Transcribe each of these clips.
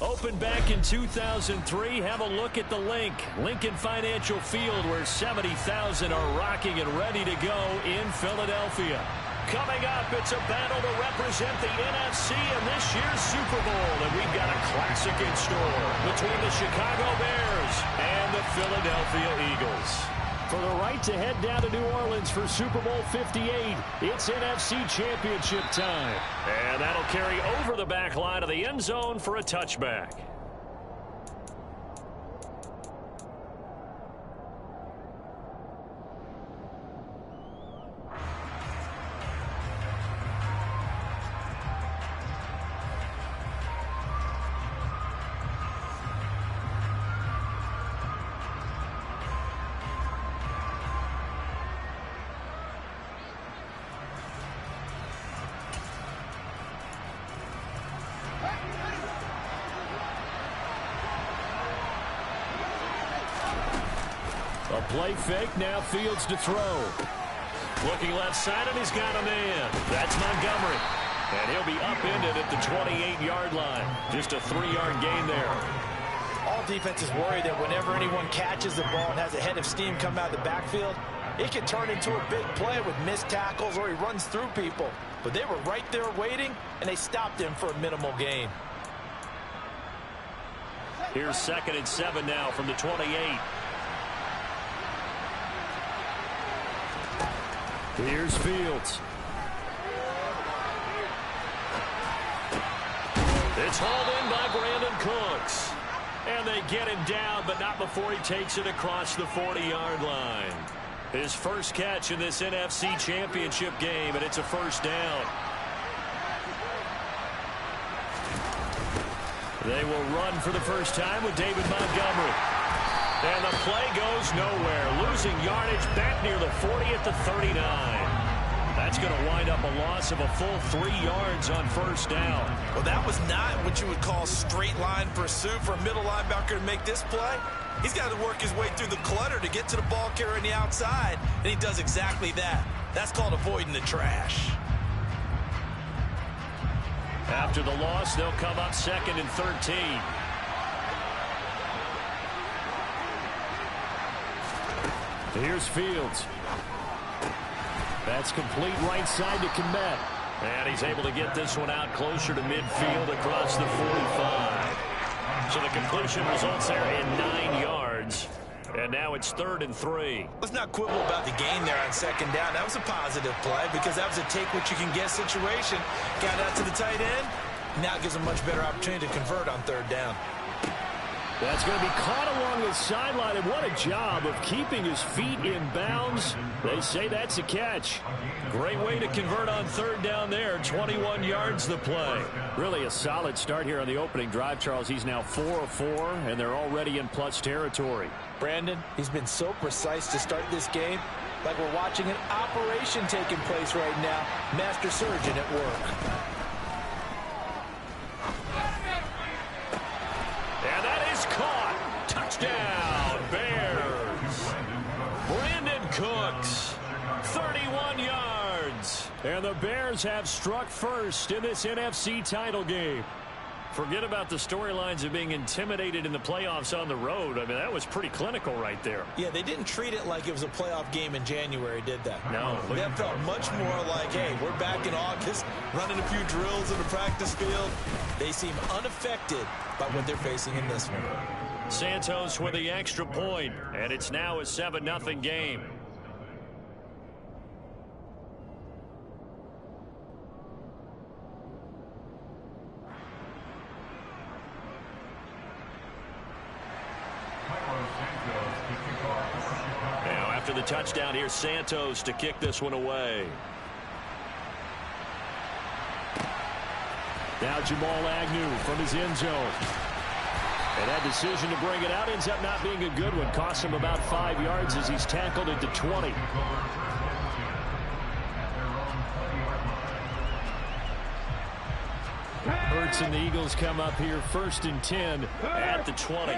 Opened back in 2003, have a look at the link. Lincoln Financial Field, where 70,000 are rocking and ready to go in Philadelphia. Coming up, it's a battle to represent the NFC in this year's Super Bowl. And we've got a classic in store between the Chicago Bears and the Philadelphia Eagles. For the right to head down to New Orleans for Super Bowl 58, it's NFC Championship time. And that'll carry over the back line of the end zone for a touchback. A play fake, now Fields to throw. Looking left side, and he's got a man. That's Montgomery. And he'll be upended at the 28-yard line. Just a 3-yard gain there. All defenses worry that whenever anyone catches the ball and has a head of steam come out of the backfield, it can turn into a big play with missed tackles or he runs through people. But they were right there waiting, and they stopped him for a minimal gain. Here's 2nd and 7 now from the 28. Here's Fields. It's hauled in by Brandon Cooks. And they get him down, but not before he takes it across the 40-yard line. His first catch in this NFC Championship game, and it's a first down. They will run for the first time with David Montgomery. And the play goes nowhere. Losing yardage back near the 40 at the 39. That's going to wind up a loss of a full 3 yards on first down. Well, that was not what you would call straight line pursuit for a middle linebacker to make this play. He's got to work his way through the clutter to get to the ball carrier on the outside, and he does exactly that. That's called avoiding the trash. After the loss, they'll come up 2nd and 13. Here's Fields. That's complete right side to Kmet. And he's able to get this one out closer to midfield across the 45. So the completion results there in 9 yards. And now it's 3rd and 3. Let's not quibble about the gain there on 2nd down. That was a positive play because that was a take-what-you-can-get situation. Got out to the tight end. Now it gives a much better opportunity to convert on 3rd down. That's going to be caught along the sideline, and what a job of keeping his feet in bounds. They say that's a catch. Great way to convert on 3rd down there. 21 yards the play. Really a solid start here on the opening drive, Charles. He's now 4 of 4, and they're already in plus territory. Brandon, he's been so precise to start this game, like we're watching an operation taking place right now. Master surgeon at work. And that is caught. Touchdown, Bears. Brandon Cooks, 31 yards. And the Bears have struck first in this NFC title game. Forget about the storylines of being intimidated in the playoffs on the road. I mean, that was pretty clinical right there. Yeah, they didn't treat it like it was a playoff game in January, did they? No. That felt much more like, hey, we're back in August, running a few drills in the practice field. They seem unaffected by what they're facing in this one. Santos with the extra point, and it's now a 7-0 game. Now after the touchdown, here's Santos to kick this one away. Now Jamal Agnew from his end zone. And that decision to bring it out ends up not being a good one. Costs him about 5 yards as he's tackled at the 20. Hurts and the Eagles come up here 1st and 10 at the 20.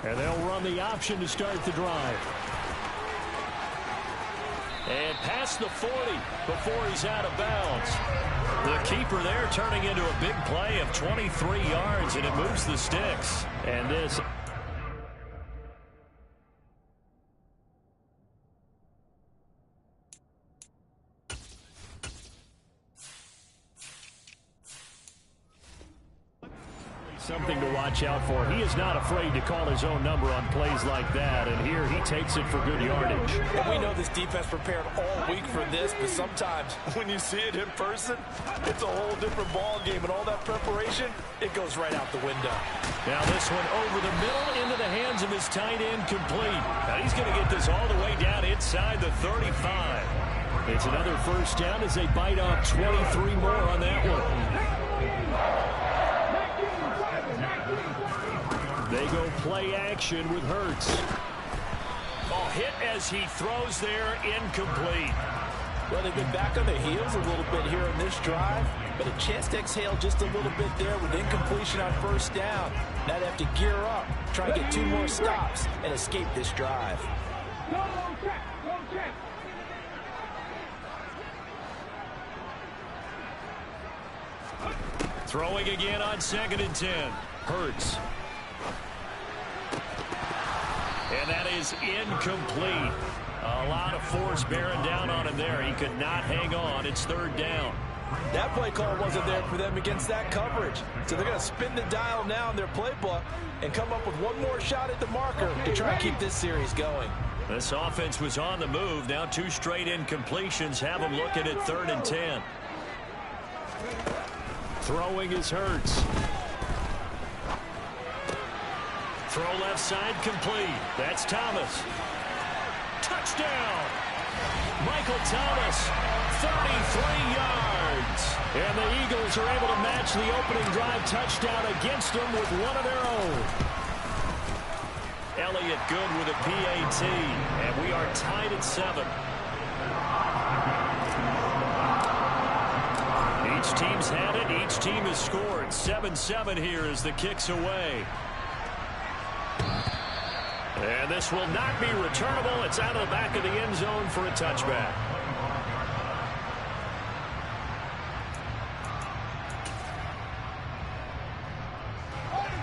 And they'll run the option to start the drive. And past the 40 before he's out of bounds. The keeper there turning into a big play of 23 yards, and it moves the sticks. And this... something to watch out for. He is not afraid to call his own number on plays like that, and here he takes it for good yardage. And we know this defense prepared all week for this, but sometimes when you see it in person, it's a whole different ball game, and all that preparation, it goes right out the window. Now this one over the middle into the hands of his tight end, complete. Now he's going to get this all the way down inside the 35. It's another first down as they bite off 23 more on that one. They go play action with Hurts. Oh, hit as he throws there, incomplete. Well, they've been back on their heels a little bit here in this drive, but a chance to exhale just a little bit there with incompletion on first down. Now they have to gear up, try and get 2 more stops, and escape this drive. Throwing again on 2nd and 10. Hurts. And that is incomplete. A lot of force bearing down on him there. He could not hang on. It's 3rd down. That play call wasn't there for them against that coverage. So they're going to spin the dial now in their playbook and come up with one more shot at the marker to try and keep this series going. This offense was on the move. Now 2 straight incompletions have them looking at 3rd and 10. Throwing is Hurts. Throw left side complete. That's Thomas. Touchdown! Michael Thomas, 33 yards. And the Eagles are able to match the opening drive touchdown against them with one of their own. Elliott good with a PAT. And we are tied at 7. Each team's had it. Each team has scored. 7-7 here as the kick's away. And this will not be returnable. It's out of the back of the end zone for a touchback.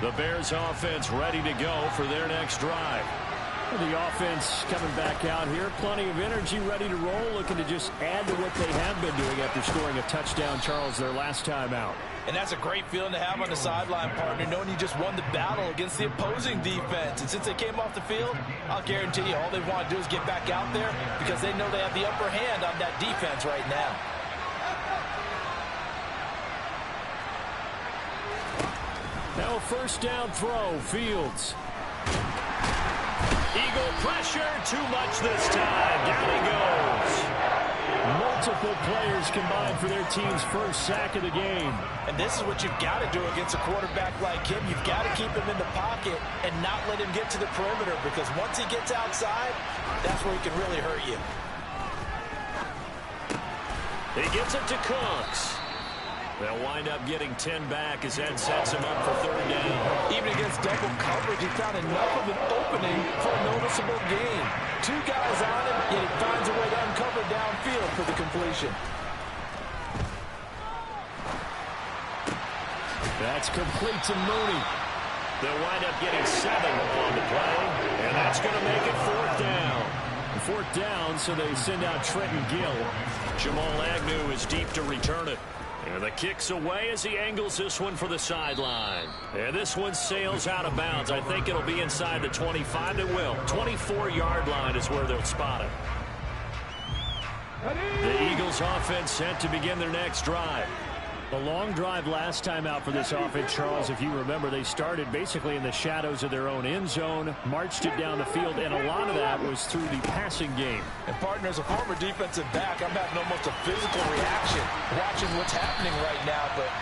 The Bears offense ready to go for their next drive. The offense coming back out here. Plenty of energy, ready to roll, looking to just add to what they have been doing after scoring a touchdown, Charles, their last time out. And that's a great feeling to have on the sideline, partner, knowing you just won the battle against the opposing defense. And since they came off the field, I'll guarantee you all they want to do is get back out there because they know they have the upper hand on that defense right now. Now a first down throw, Fields. Eagle pressure, too much this time. Down he goes. Multiple players combined for their team's first sack of the game. And this is what you've got to do against a quarterback like him. You've got to keep him in the pocket and not let him get to the perimeter because once he gets outside, that's where he can really hurt you. He gets it to Cooks. They'll wind up getting 10 back as that sets him up for 3rd down. Even against double coverage, he found enough of an opening for a noticeable gain. 2 guys on him, yet he finds a way to uncover downfield for the completion. That's complete to Mooney. They'll wind up getting 7 on the play, and that's going to make it 4th down. 4th down, so they send out Trenton Gill. Jamal Agnew is deep to return it. And the kick's away as he angles this one for the sideline. And this one sails out of bounds. I think it'll be inside the 25. It will. 24-yard line is where they'll spot it. The Eagles offense set to begin their next drive. A long drive last time out for this offense, Charles. If you remember, they started basically in the shadows of their own end zone, marched it down the field, and a lot of that was through the passing game. And, partner, as a former defensive back, I'm having almost a physical reaction watching what's happening right now. But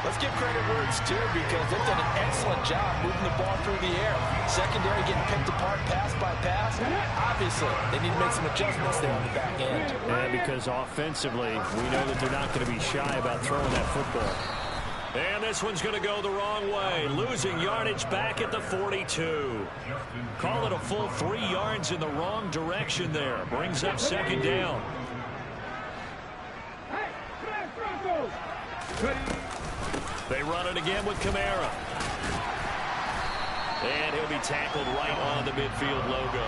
let's give credit where it's due because they've done an excellent job moving the ball through the air. Secondary getting picked apart pass by pass. Obviously, they need to make some adjustments there on the back end. And because offensively, we know that they're not going to be shy about throwing that football. And this one's going to go the wrong way. Losing yardage back at the 42. Call it a full 3 yards in the wrong direction there. Brings up 2nd down. They run it again with Kamara. And he'll be tackled right on the midfield logo.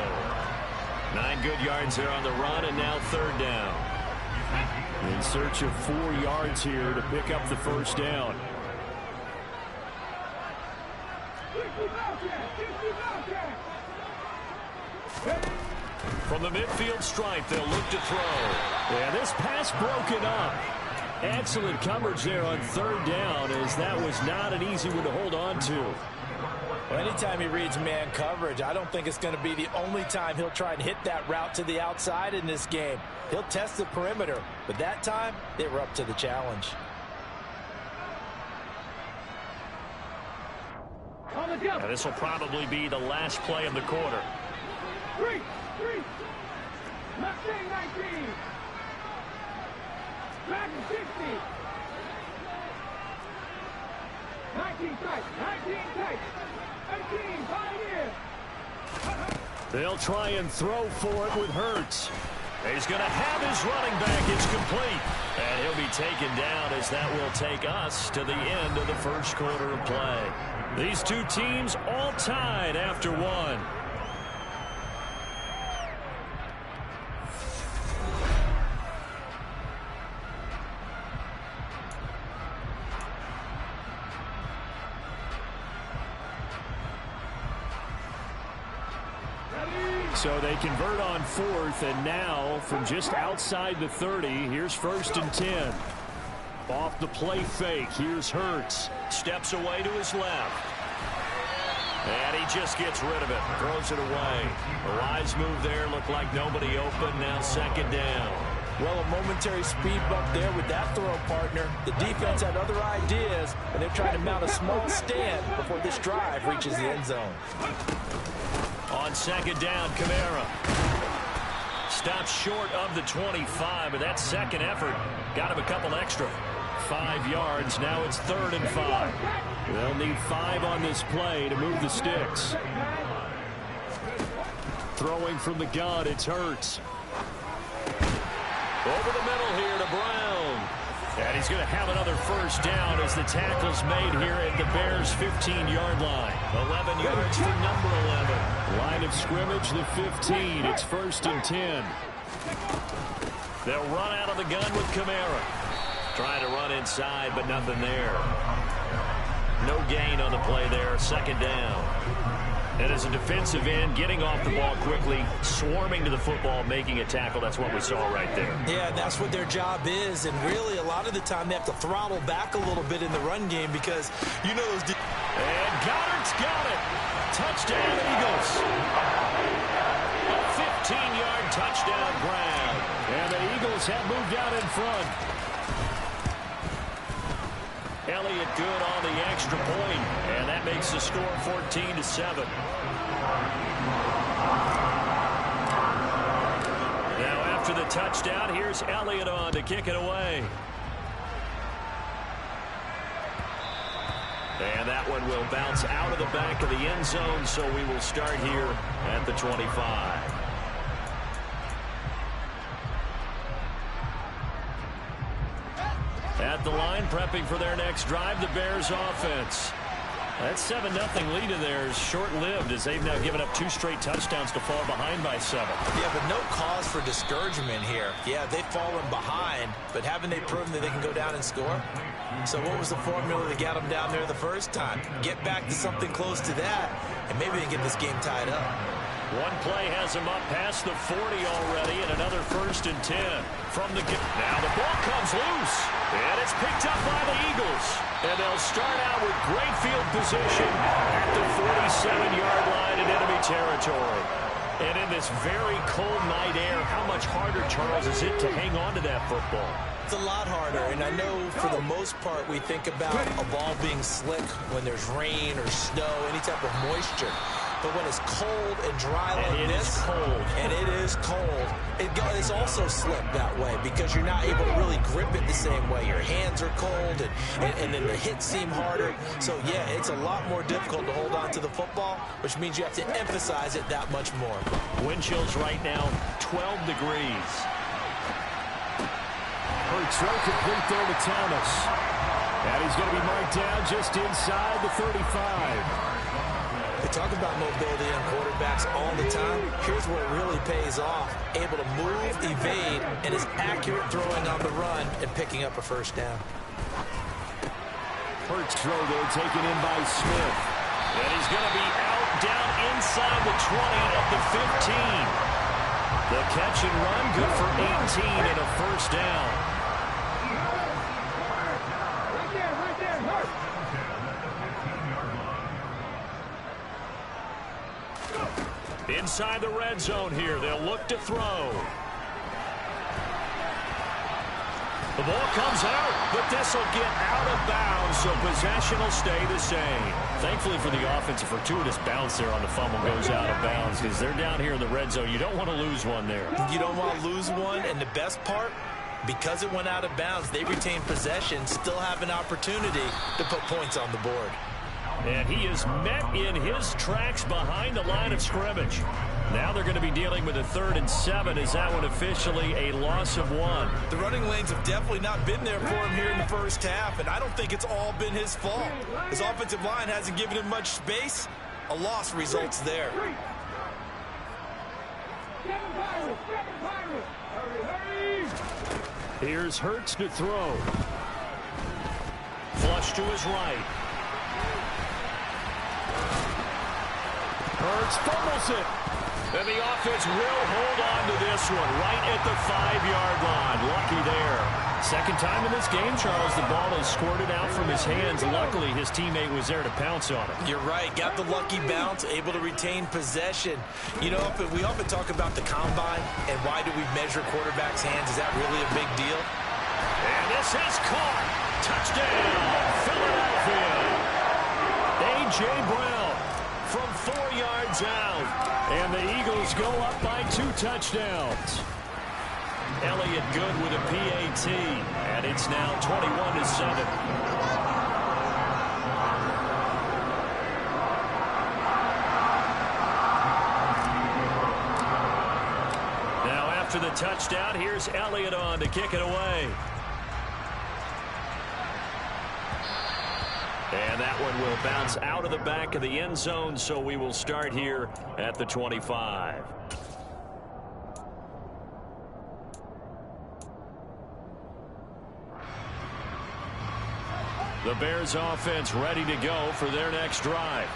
9 good yards there on the run, and now 3rd down. In search of 4 yards here to pick up the first down. From the midfield stripe, they'll look to throw. Yeah, this pass broken up. Excellent coverage there on 3rd down, as that was not an easy one to hold on to. Well, anytime he reads man coverage, I don't think it's going to be the only time he'll try and hit that route to the outside in this game. He'll test the perimeter, but that time they were up to the challenge. Now, this will probably be the last play of the quarter. 3. Mustang 19. Back 60. 19 tight. 19 tight. 18 Pioneer. They'll try and throw for it with Hurts. He's going to have his running back. It's complete. And he'll be taken down, as that will take us to the end of the first quarter of play. These two teams all tied after 1. So they convert on 4th, and now from just outside the 30, here's 1st and 10. Off the play fake, here's Hurts. Steps away to his left. And he just gets rid of it, throws it away. A wise move there, looked like nobody open, now 2nd down. Well, a momentary speed bump there with that throw, partner. The defense had other ideas, and they're trying to mount a small stand before this drive reaches the end zone. On 2nd down, Kamara stops short of the 25, but that second effort got him a couple extra. 5 yards. Now it's 3rd and 5. They'll need 5 on this play to move the sticks. Throwing from the gun, it's Hurts. Over the middle here to Brown. And he's going to have another first down as the tackle's made here at the Bears' 15-yard line. 11 yards for number 11. Line of scrimmage, the 15. It's 1st and 10. They'll run out of the gun with Kamara. Trying to run inside, but nothing there. No gain on the play there. 2nd down. And as a defensive end, getting off the ball quickly, swarming to the football, making a tackle. That's what we saw right there. Yeah, that's what their job is. And really, a lot of the time, they have to throttle back a little bit in the run game because, you know, those... And Goddard's got it. Touchdown, Eagles. A 15-yard touchdown grab. And the Eagles have moved out in front. Elliott good on the extra point, and that makes the score 14-7. Now after the touchdown, here's Elliott on to kick it away. And that one will bounce out of the back of the end zone, so we will start here at the 25. At the line, prepping for their next drive, the Bears offense. That 7-0 lead of theirs short-lived, as they've now given up 2 straight touchdowns to fall behind by 7. Yeah, but no cause for discouragement here. Yeah, they've fallen behind, but haven't they proven that they can go down and score? So what was the formula that got them down there the first time? Get back to something close to that, and maybe they get this game tied up. One play has them up past the 40 already, and another 1st and 10 from the... Now the ball comes loose, and it's picked up by the Eagles. And they'll start out with great field position at the 47-yard line in enemy territory. And in this very cold night air, how much harder, Charles, is it to hang on to that football? It's a lot harder, and I know for the most part we think about a ball being slick when there's rain or snow, any type of moisture. But when it's cold and dry like this, and it is cold, it's also slick that way because you're not able to really grip it the same way. Your hands are cold, and then the hits seem harder. So, yeah, it's a lot more difficult to hold on to the football, which means you have to emphasize it that much more. Wind chills right now, 12 degrees. Hurts throw complete there to Thomas. And he's going to be marked down just inside the 35. They talk about mobility on quarterbacks all the time. Here's where it really pays off. Able to move, evade, and is accurate throwing on the run and picking up a first down. Hurts throw there taken in by Smith. And he's going to be out down inside the 20 at the 15. The catch and run good for 18 and a first down. Right there, Hurt. Inside the red zone here, they'll look to throw. The ball comes out, but this will get out of bounds, so possession will stay the same. Thankfully for the offense, a fortuitous bounce there on the fumble goes out of bounds because they're down here in the red zone. You don't want to lose one there. You don't want to lose one, and the best part, because it went out of bounds, they retain possession, still have an opportunity to put points on the board. And he is met in his tracks behind the line of scrimmage. Now they're going to be dealing with a 3rd and 7. Is that one officially a loss of 1? The running lanes have definitely not been there for him here in the first half, and I don't think it's all been his fault. His offensive line hasn't given him much space. A loss results there. Here's Hurts to throw. Flush to his right. Hurts fumbles it. And the offense will hold on to this one right at the 5-yard line. Lucky there. Second time in this game, Charles, the ball has squirted out from his hands. Luckily, his teammate was there to pounce on it. You're right. Got the lucky bounce, able to retain possession. You know, we often talk about the combine and why do we measure quarterbacks' hands. Is that really a big deal? And this is caught. Touchdown, Philadelphia. A.J. Brown from 4 yards out. And the Eagles go up by 2 touchdowns. Elliott good with a PAT. And it's now 21-7. Now after the touchdown, here's Elliott on to kick it away. And that one will bounce out of the back of the end zone, so we will start here at the 25. The Bears offense ready to go for their next drive.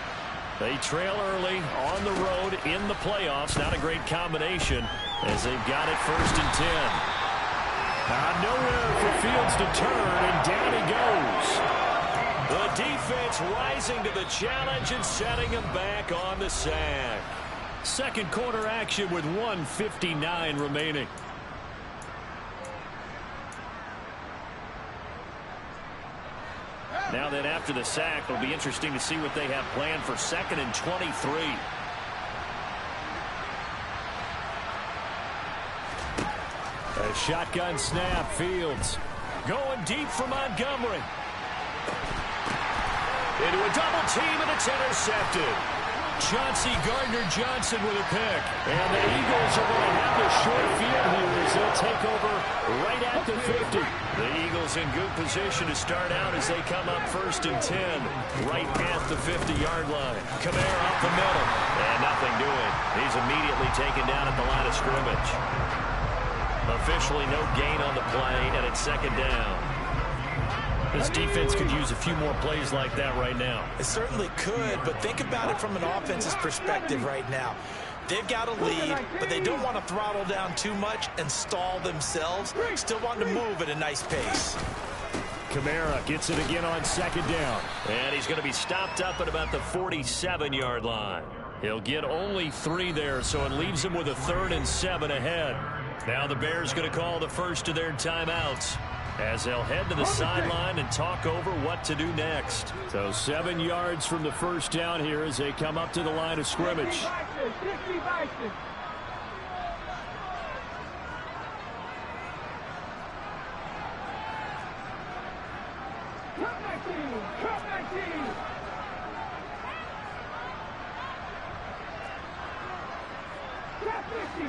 They trail early on the road in the playoffs. Not a great combination as they've got it 1st and 10. Nowhere for Fields to turn, and down he goes. The defense rising to the challenge and setting him back on the sack. Second quarter action with 1:59 remaining. Now then, after the sack, it'll be interesting to see what they have planned for 2nd and 23. A shotgun snap, Fields. Going deep for Montgomery. Into a double team, and it's intercepted. Chauncey Gardner-Johnson with a pick. And the Eagles are going to have a short field here as they'll take over right at the 50. The Eagles in good position to start out as they come up 1st and 10, right at the 50-yard line. Kamara up the middle, and nothing doing. He's immediately taken down at the line of scrimmage. Officially no gain on the play, and it's 2nd down. This defense could use a few more plays like that right now. It certainly could, but think about it from an offense's perspective right now. They've got a lead, but they don't want to throttle down too much and stall themselves. Still want to move at a nice pace. Kamara gets it again on 2nd down. And he's going to be stopped up at about the 47-yard line. He'll get only 3 there, so it leaves him with a 3rd and 7 ahead. Now the Bears going to call the first of their timeouts, as they'll head to the sideline and talk over what to do next. So 7 yards from the first down here as they come up to the line of scrimmage.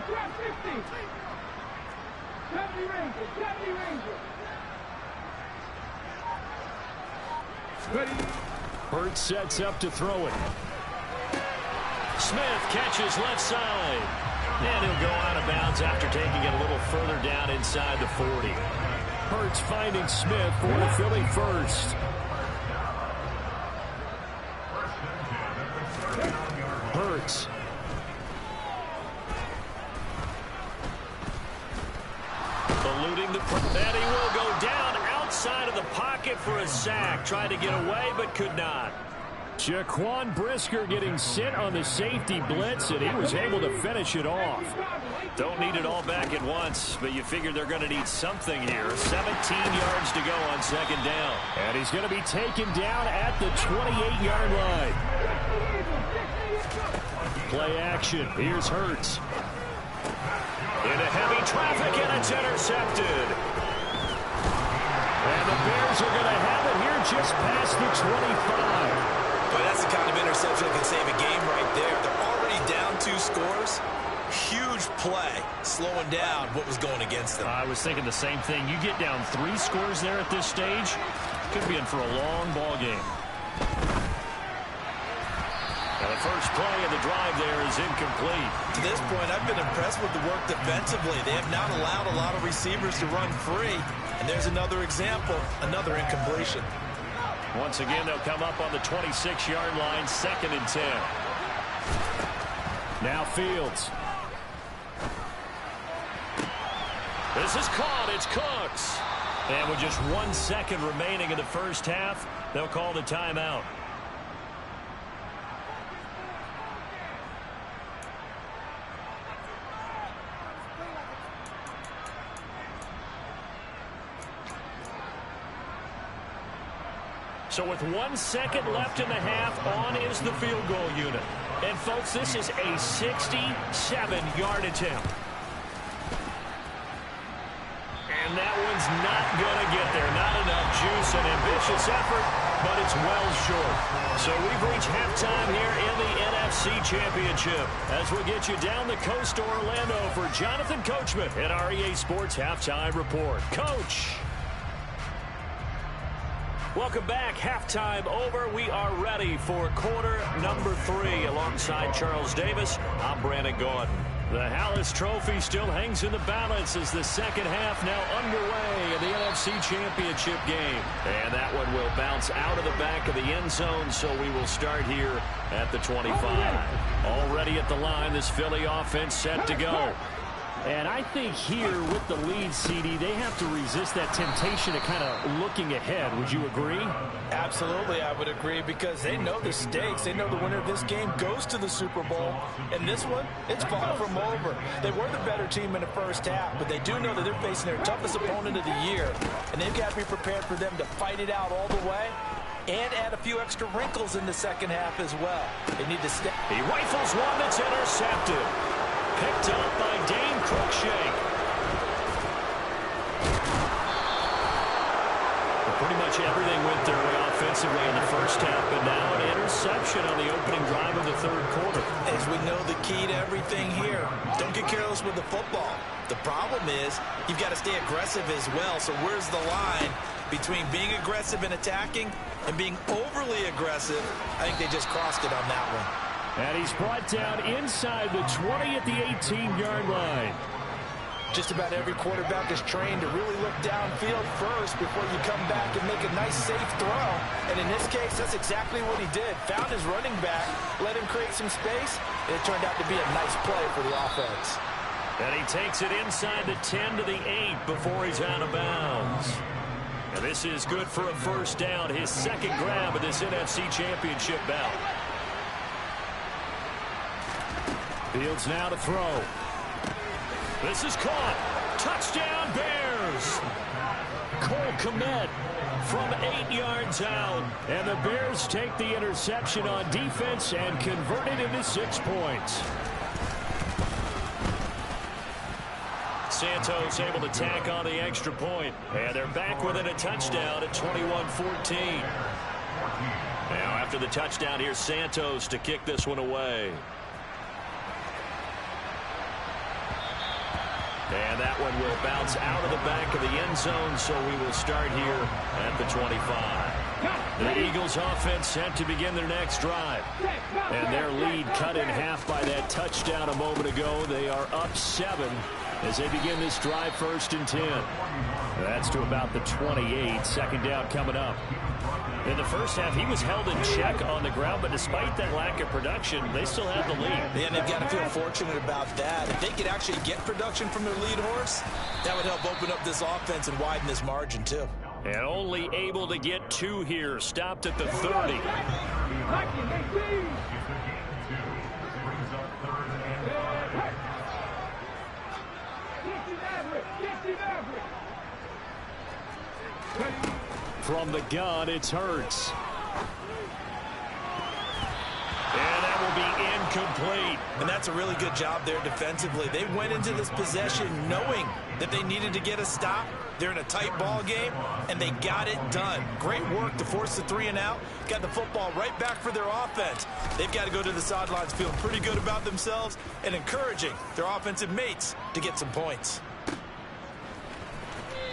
Grab 50. 70 Rangers. Ready. Hurts sets up to throw it. Smith catches left side. And he'll go out of bounds after taking it a little further down inside the 40. Hurts finding Smith for the Philly first. Hurts. Eluding the... And he will go down outside of the pocket for a sack. Tried to get away, but could not. Jaquan Brisker getting sent on the safety blitz, and he was able to finish it off. Don't need it all back at once, but you figure they're going to need something here. 17 yards to go on second down. And he's going to be taken down at the 28-yard line. Play action. Here's Hurts. Into heavy traffic, and it's intercepted. And the Bears are going to have it here just past the 25. But that's the kind of interception that can save a game right there. They're already down 2 scores. Huge play, slowing down what was going against them. I was thinking the same thing. You get down 3 scores there at this stage, could be in for a long ball game. And the first play of the drive there is incomplete. To this point, I've been impressed with the work defensively. They have not allowed a lot of receivers to run free. And there's another example, another incompletion. Once again, they'll come up on the 26-yard line, 2nd and 10. Now Fields. This is caught. It's Cooks. And with just 1 second remaining in the first half, they'll call the timeout. So with 1 second left in the half, on is the field goal unit. And folks, this is a 67-yard attempt. And that one's not going to get there. Not enough juice, an ambitious effort, but it's well short. So we've reached halftime here in the NFC Championship as we get you down the coast to Orlando for Jonathan Coachman at our EA Sports Halftime Report. Coach. Welcome back. Halftime over. We are ready for quarter number 3 alongside Charles Davis. I'm Brandon Gaudin. The Hallis Trophy still hangs in the balance as the second half now underway in the NFC Championship game. And that one will bounce out of the back of the end zone, so we will start here at the 25. Already at the line, this Philly offense set to go. And I think here with the lead, CD, they have to resist that temptation of kind of looking ahead. Would you agree? Absolutely, I would agree, because they know the stakes. They know the winner of this game goes to the Super Bowl. And this one, it's far from over. They were the better team in the first half, but they do know that they're facing their toughest opponent of the year. And they've got to be prepared for them to fight it out all the way and add a few extra wrinkles in the second half as well. They need to step. He rifles one that's intercepted. Picked up by Dane Cruikshank. Pretty much everything went their way offensively in the first half, but now an interception on the opening drive of the third quarter. As we know, the key to everything here, don't get careless with the football. The problem is you've got to stay aggressive as well. So where's the line between being aggressive and attacking and being overly aggressive? I think they just crossed it on that one. And he's brought down inside the 20 at the 18-yard line. Just about every quarterback is trained to really look downfield first before you come back and make a nice, safe throw. And in this case, that's exactly what he did. Found his running back, let him create some space, and it turned out to be a nice play for the offense. And he takes it inside the 10 to the 8 before he's out of bounds. And this is good for a first down, his second grab of this NFC Championship bout. Fields now to throw. This is caught. Touchdown, Bears. Cole Kmet from 8 yards out. And the Bears take the interception on defense and convert it into 6 points. Santos able to tack on the extra point. And they're back within a touchdown at 21-14. Now after the touchdown, here's Santos to kick this one away. And that one will bounce out of the back of the end zone, so we will start here at the 25. The Eagles offense set to begin their next drive. And their lead cut in half by that touchdown a moment ago. They are up 7 as they begin this drive, 1st and 10. That's to about the 28. Second down coming up. In the first half, he was held in check on the ground, but despite that lack of production, they still have the lead. Yeah, and they've got to feel fortunate about that. If they could actually get production from their lead horse, that would help open up this offense and widen this margin, too. And only able to get 2 here. Stopped at the 30. From the gun, it's Hurts. And that will be incomplete. And that's a really good job there defensively. They went into this possession knowing that they needed to get a stop. They're in a tight ball game, and they got it done. Great work to force the 3 and out. Got the football right back for their offense. They've got to go to the sidelines feeling pretty good about themselves and encouraging their offensive mates to get some points.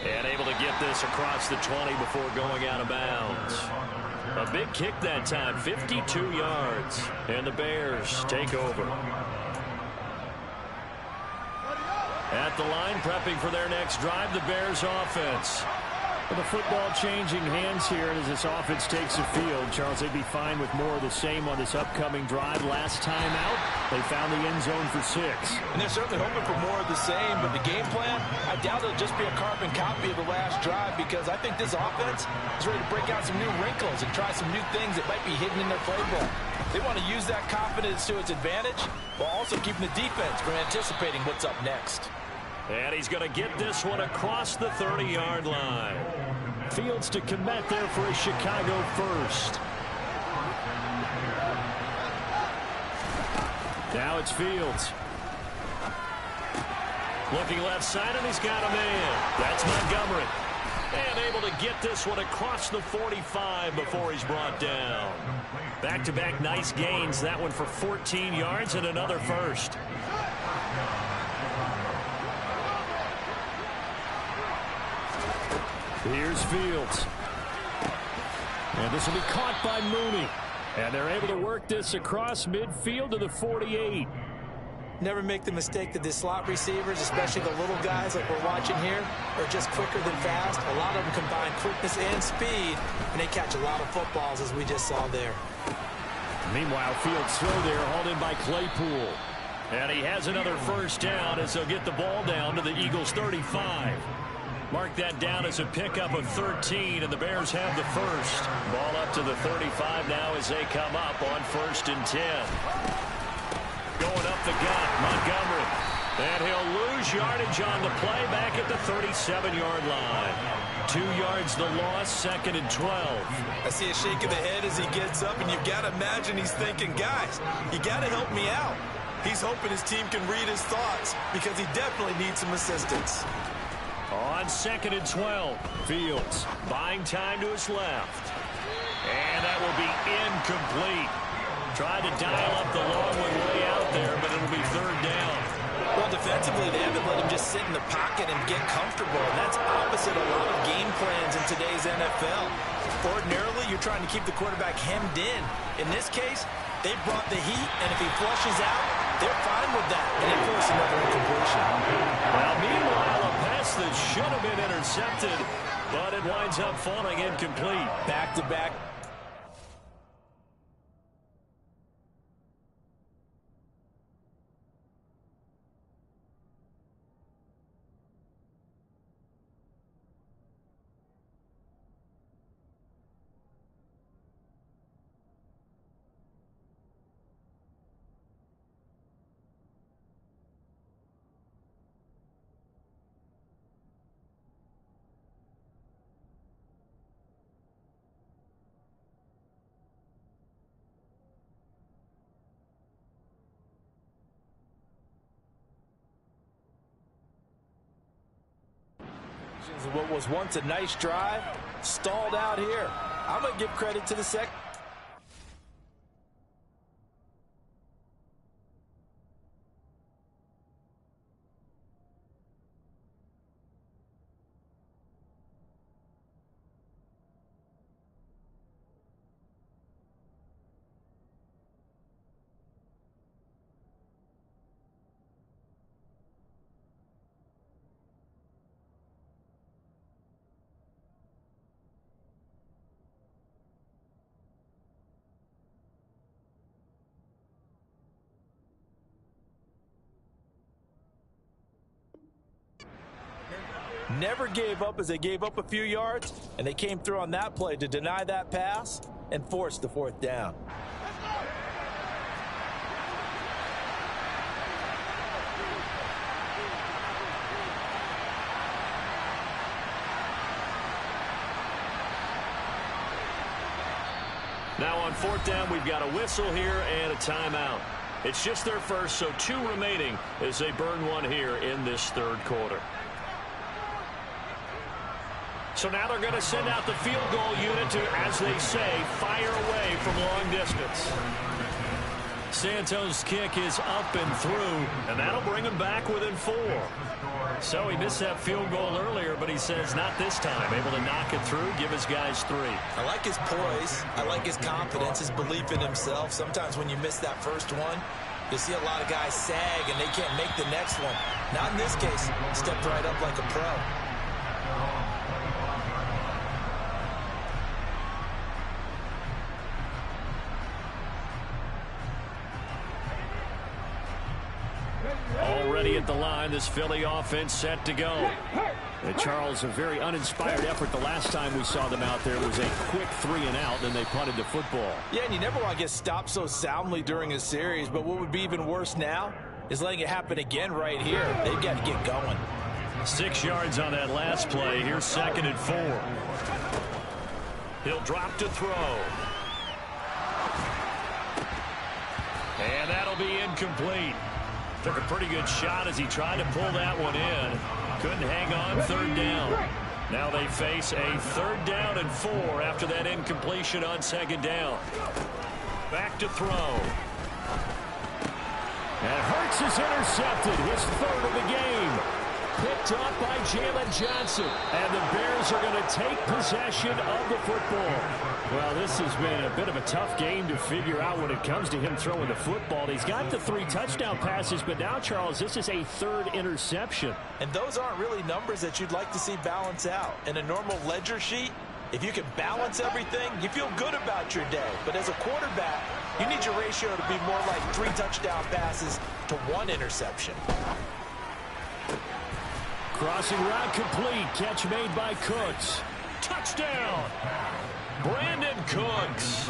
And able to get this across the 20 before going out of bounds. A big kick that time, 52 yards. And the Bears take over. At the line, prepping for their next drive, the Bears offense. Well, the football changing hands here, and as this offense takes the field, Charles, they'd be fine with more of the same on this upcoming drive. Last time out, they found the end zone for 6. And they're certainly hoping for more of the same, but the game plan, I doubt it'll just be a carbon copy of the last drive, because I think this offense is ready to break out some new wrinkles and try some new things that might be hidden in their playbook. They want to use that confidence to its advantage, while also keeping the defense from anticipating what's up next. And he's going to get this one across the 30-yard line. Fields to commit there for a Chicago first. Now it's Fields. Looking left side, and he's got a man. That's Montgomery. And able to get this one across the 45 before he's brought down. Back-to-back nice gains. That one for 14 yards and another first. Here's Fields. And this will be caught by Mooney. And they're able to work this across midfield to the 48. Never make the mistake that the slot receivers, especially the little guys like we're watching here, are just quicker than fast. A lot of them combine quickness and speed, and they catch a lot of footballs, as we just saw there. Meanwhile, Fields throw there, hauled in by Claypool. And he has another first down as they'll get the ball down to the Eagles' 35. Mark that down as a pickup of 13, and the Bears have the first. Ball up to the 35 now as they come up on 1st and 10. Going up the gut, Montgomery. And he'll lose yardage on the play back at the 37-yard line. 2 yards the loss, 2nd and 12. I see a shake of the head as he gets up, and you've got to imagine he's thinking, guys, you got to help me out. He's hoping his team can read his thoughts because he definitely needs some assistance. On 2nd and 12, Fields buying time to his left. And that will be incomplete. Tried to dial up the long one way out there, but it'll be 3rd down. Well, defensively, they haven't let him just sit in the pocket and get comfortable. And that's opposite a lot of game plans in today's NFL. Ordinarily, you're trying to keep the quarterback hemmed in. In this case, they brought the heat, and if he flushes out, they're fine with that. And they force another incompletion. Well, meanwhile, a pass that should have been intercepted, but it winds up falling incomplete. Back-to-back. What was once a nice drive, stalled out here. I'm going to give credit to the second. never gave up as they gave up a few yards, and they came through on that play to deny that pass and force the 4th down. Now on 4th down, we've got a whistle here and a timeout. It's just their first, so 2 remaining as they burn one here in this 3rd quarter. So now they're going to send out the field goal unit to, as they say, fire away from long distance. Santos' kick is up and through, and that'll bring him back within 4. So he missed that field goal earlier, but he says not this time. Able to knock it through, give his guys 3. I like his poise. I like his confidence, his belief in himself. Sometimes when you miss that first one, you see a lot of guys sag and they can't make the next one. Not in this case. Stepped right up like a pro. Already at the line, this Philly offense set to go. And Charles, a very uninspired effort the last time we saw them out there. It was a quick 3 and out, then they punted the football. Yeah, and you never want to get stopped so soundly during a series, but what would be even worse now is letting it happen again right here. They've got to get going. 6 yards on that last play. Here's 2nd and 4. He'll drop to throw. And that'll be incomplete. Took a pretty good shot as he tried to pull that one in. Couldn't hang on, 3rd down. Now they face a 3rd down and 4 after that incompletion on 2nd down. Back to throw. And Hurts is intercepted, his 3rd of the game. Picked up by Jalen Johnson. And the Bears are going to take possession of the football. Well, this has been a bit of a tough game to figure out when it comes to him throwing the football. He's got the 3 touchdown passes, but now, Charles, this is a 3rd interception. And those aren't really numbers that you'd like to see balance out. In a normal ledger sheet, if you can balance everything, you feel good about your day. But as a quarterback, you need your ratio to be more like 3 touchdown passes to 1 interception. Crossing route complete. Catch made by Cooks. Touchdown! Brandon Cooks,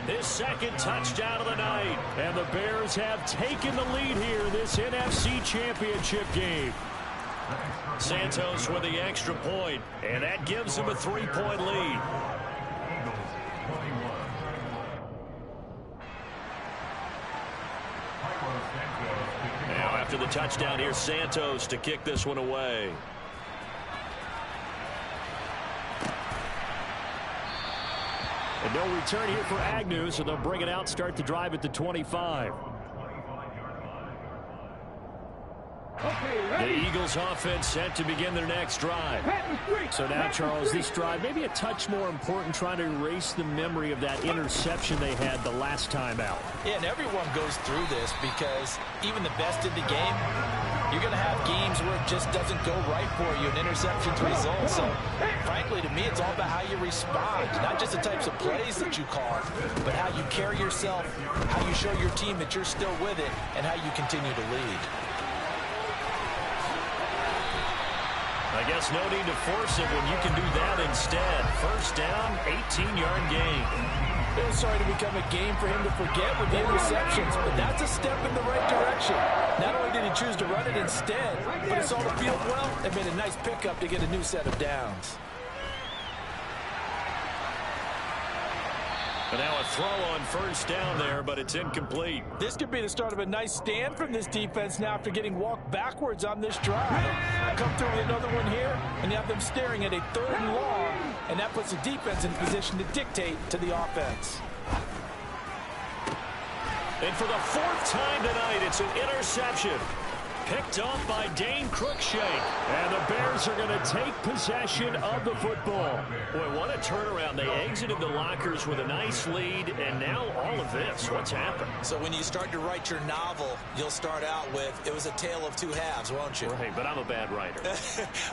his 2nd touchdown of the night. And the Bears have taken the lead here in this NFC Championship game. Santos with the extra point, and that gives him a 3-point lead. Now after the touchdown, here's Santos to kick this one away. And no return here for Agnew, so they'll bring it out, start the drive at the 25. The Eagles offense set to begin their next drive. So now, Charles, this drive maybe a touch more important, trying to erase the memory of that interception they had the last time out. Yeah, and everyone goes through this because even the best in the game, you're going to have games where it just doesn't go right for you, and interceptions result. So, frankly, to me, it's all about how you respond, not just the types of plays that you call, but how you carry yourself, how you show your team that you're still with it, and how you continue to lead. I guess no need to force it when you can do that instead. 1st down, 18-yard gain. It was starting to become a game for him to forget with the interceptions, but that's a step in the right direction. Not only did he choose to run it instead, but he saw the field well and made a nice pickup to get a new set of downs. And now a throw on 1st down there, but it's incomplete. This could be the start of a nice stand from this defense now after getting walked backwards on this drive. Come through with another one here, and you have them staring at a 3rd and long, and that puts the defense in position to dictate to the offense. And for the 4th time tonight, it's an interception. Picked off by Dane Cruikshank. And the Bears are going to take possession of the football. Boy, what a turnaround. They exited the lockers with a nice lead, and now all of this. What's happened? So when you start to write your novel, you'll start out with, it was a tale of 2 halves, won't you? Right, but I'm a bad writer.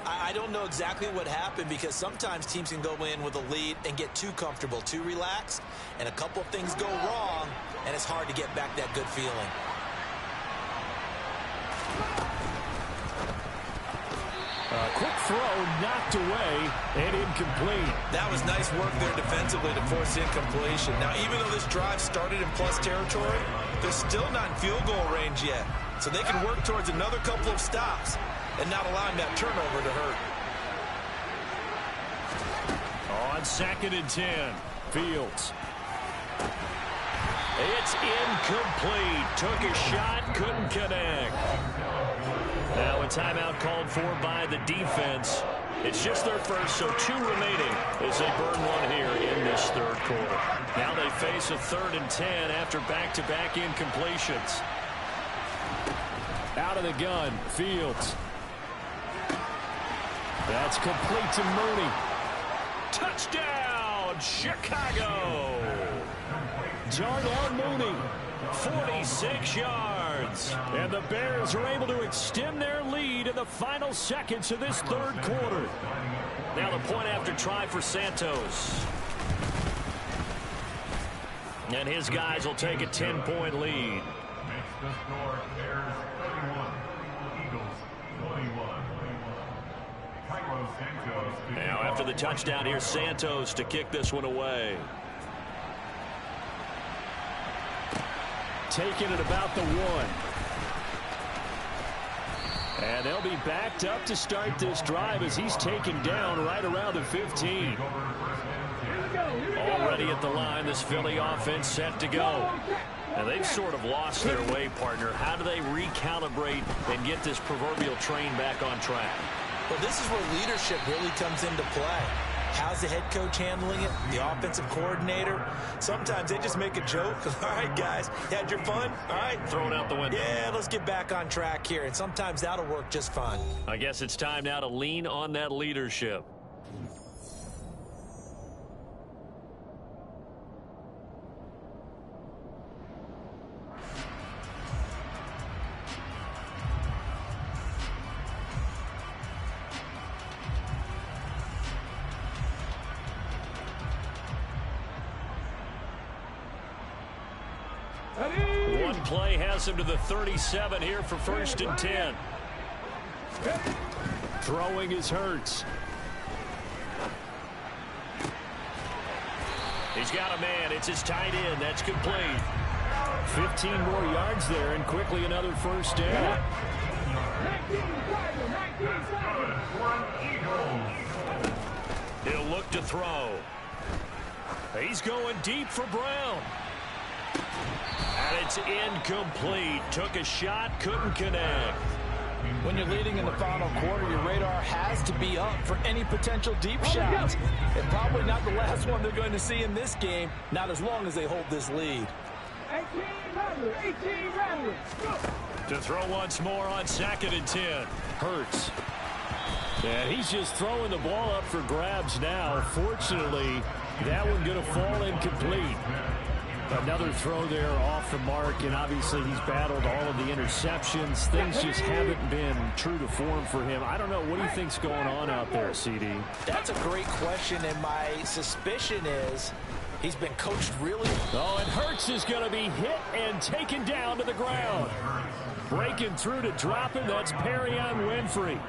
I don't know exactly what happened, because sometimes teams can go in with a lead and get too comfortable, too relaxed, and a couple of things go wrong, and it's hard to get back that good feeling. Quick throw knocked away and incomplete. That was nice work there defensively to force incompletion. Now, even though this drive started in plus territory, they're still not in field goal range yet. So they can work towards another couple of stops and not allowing that turnover to hurt. On 2nd and 10, Fields. It's incomplete. Took a shot, couldn't connect. Now a timeout called for by the defense. It's just their first, so 2 remaining as they burn one here in this 3rd quarter. Now they face a 3rd and 10 after back-to-back incompletions. Out of the gun, Fields. That's complete to Mooney. Touchdown, Chicago! Darnell Mooney, 46 yards. And the Bears are able to extend their lead in the final seconds of this 3rd quarter. Now the point after try for Santos. And his guys will take a 10-point lead. Makes the score Bears 31, Eagles 21. Now after the touchdown, here's Santos to kick this one away. Taking it about the 1. And they'll be backed up to start this drive as he's taken down right around the 15. Already at the line, this Philly offense set to go. Now they've sort of lost their way, partner. How do they recalibrate and get this proverbial train back on track? Well, this is where leadership really comes into play. How's the head coach handling it? The offensive coordinator? Sometimes they just make a joke. All right, guys, had your fun? All right. Throw it out the window. Yeah, let's get back on track here. And sometimes that'll work just fine. I guess it's time now to lean on that leadership. One play has him to the 37 here for 1st and 10. Throwing is Hurts. He's got a man. It's his tight end. That's complete. 15 more yards there, and quickly another 1st down. He'll look to throw. He's going deep for Brown. And it's incomplete. Took a shot, couldn't connect. When you're leading in the final quarter, your radar has to be up for any potential deep shots. And probably not the last one they're going to see in this game, not as long as they hold this lead. 18 Rattler. To throw once more on 2nd and 10. Hurts. And he's just throwing the ball up for grabs now. Fortunately, that one going to fall incomplete. Another throw there off the mark, and obviously he's battled all of the interceptions. Things just haven't been true to form for him. I don't know. What do you think's going on out there, CD? That's a great question, and my suspicion is he's been coached really. Oh, and Hurts is going to be hit and taken down to the ground. Breaking through to drop him, that's Perrion Winfrey.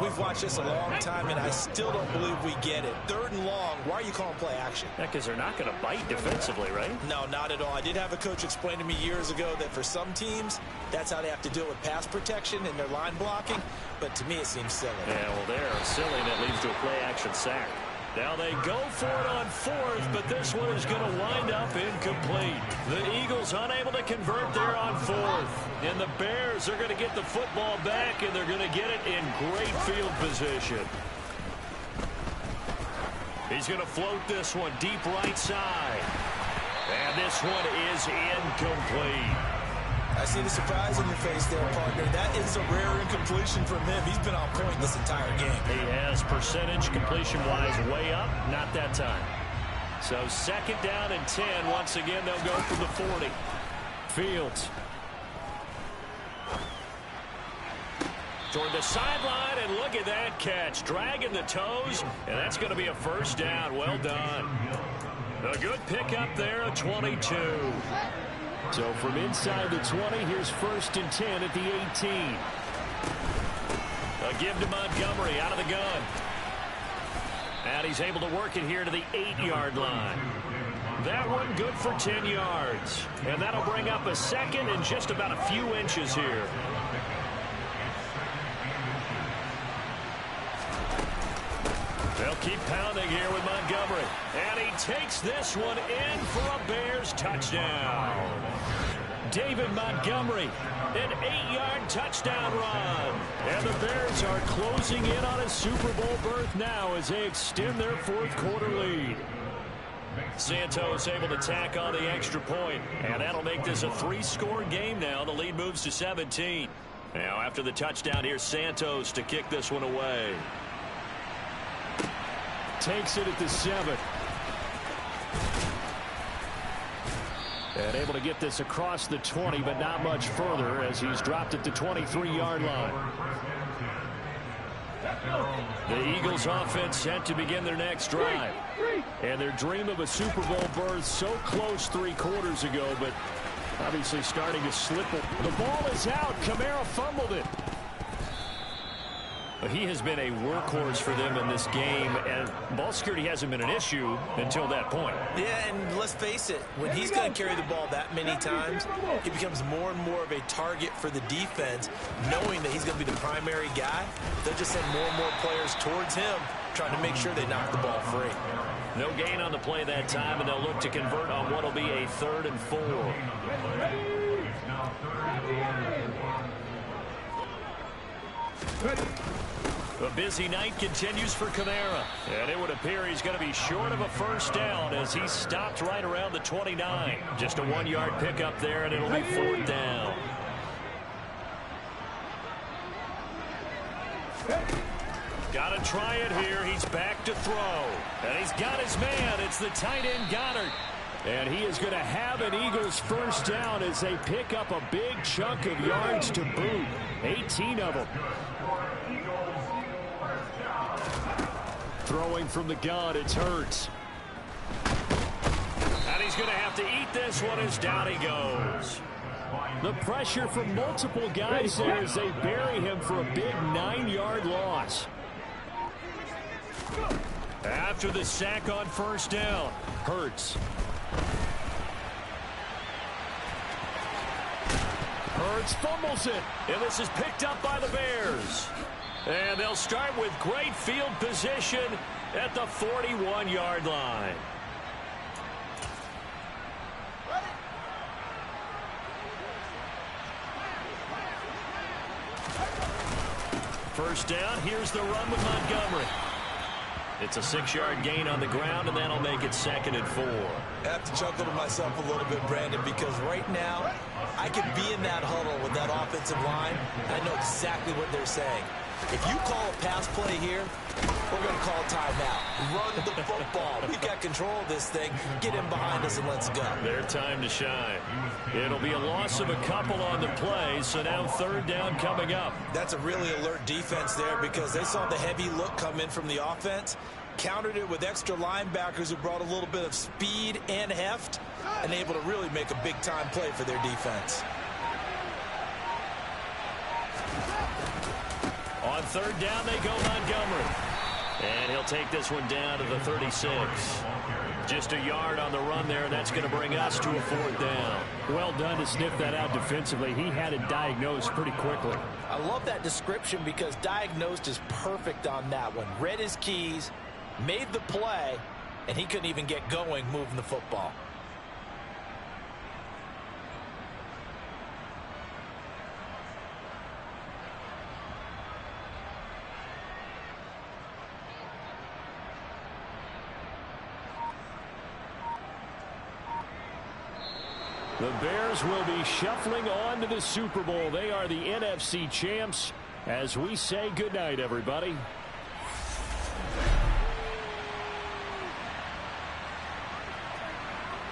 We've watched this a long time, and I still don't believe we get it. 3rd and long, why are you calling play action? Yeah, because they're not going to bite defensively, right? No, not at all. I did have a coach explain to me years ago that for some teams, that's how they have to deal with pass protection and their line blocking. But to me, it seems silly. Yeah, well, they're silly, and it leads to a play-action sack. Now they go for it on 4th, but this one is going to wind up incomplete. The Eagles unable to convert there on 4th. And the Bears are going to get the football back, and they're going to get it in great field position. He's going to float this one deep right side. And this one is incomplete. I see the surprise on your face there, partner. That is a rare incompletion from him. He's been on point this entire game. He has percentage completion-wise way up. Not that time. So 2nd down and 10. Once again, they'll go from the 40. Fields. Toward the sideline, and look at that catch. Dragging the toes, and that's going to be a 1st down. Well done. A good pickup there, a 22. So from inside the 20, here's 1st and 10 at the 18. A give to Montgomery out of the gun. And he's able to work it here to the 8-yard line. That one good for 10 yards. And that'll bring up a second and just about a few inches here. They'll keep pounding here with Montgomery. And he takes this one in for a Bears touchdown. David Montgomery, an 8-yard touchdown run. And the Bears are closing in on a Super Bowl berth now as they extend their fourth-quarter lead. Santos able to tack on the extra point, and that'll make this a 3-score game now. The lead moves to 17. Now after the touchdown, here's Santos to kick this one away. Takes it at the 7. And able to get this across the 20, but not much further as he's dropped at the 23-yard line. The Eagles offense set to begin their next drive. And their dream of a Super Bowl berth so close 3 quarters ago, but obviously starting to slip. The ball is out. Kamara fumbled it. He has been a workhorse for them in this game, and ball security hasn't been an issue until that point. Yeah, and let's face it, when he's going to carry the ball that many times, he becomes more and more of a target for the defense, knowing that he's going to be the primary guy. They'll just send more and more players towards him, trying to make sure they knock the ball free. No gain on the play that time, and they'll look to convert on what will be a 3rd and 4. A busy night continues for Kamara, and it would appear he's going to be short of a first down as he stopped right around the 29. Just a 1-yard pickup there, and it'll be 4th down. Got to try it here. He's back to throw, and he's got his man. It's the tight end Goddard. And he is going to have an Eagles first down as they pick up a big chunk of yards to boot. 18 of them. Throwing from the gun, it's Hurts. And he's going to have to eat this one as down he goes. The pressure from multiple guys there as they bury him for a big 9-yard loss. After the sack on first down, Hurts. Hurts fumbles it, and this is picked up by the Bears. And they'll start with great field position at the 41-yard line. First down, here's the run with Montgomery. It's a 6-yard gain on the ground, and that'll make it 2nd and 4. I have to chuckle to myself a little bit, Brandon, because right now I could be in that huddle with that offensive line, and I know exactly what they're saying. If you call a pass play here, we're going to call timeout. Run the football. We've got control of this thing. Get in behind us and let's go. Their time to shine. It'll be a loss of a couple on the play, so now 3rd down coming up. That's a really alert defense there because they saw the heavy look come in from the offense, countered it with extra linebackers who brought a little bit of speed and heft, and able to really make a big-time play for their defense. On 3rd down, they go Montgomery. And he'll take this one down to the 36. Just a yard on the run there, and that's going to bring us to a 4th down. Well done to sniff that out defensively. He had it diagnosed pretty quickly. I love that description because diagnosed is perfect on that one. Read his keys, made the play, and he couldn't even get going moving the football. The Bears will be shuffling on to the Super Bowl. They are the NFC champs as we say goodnight, everybody.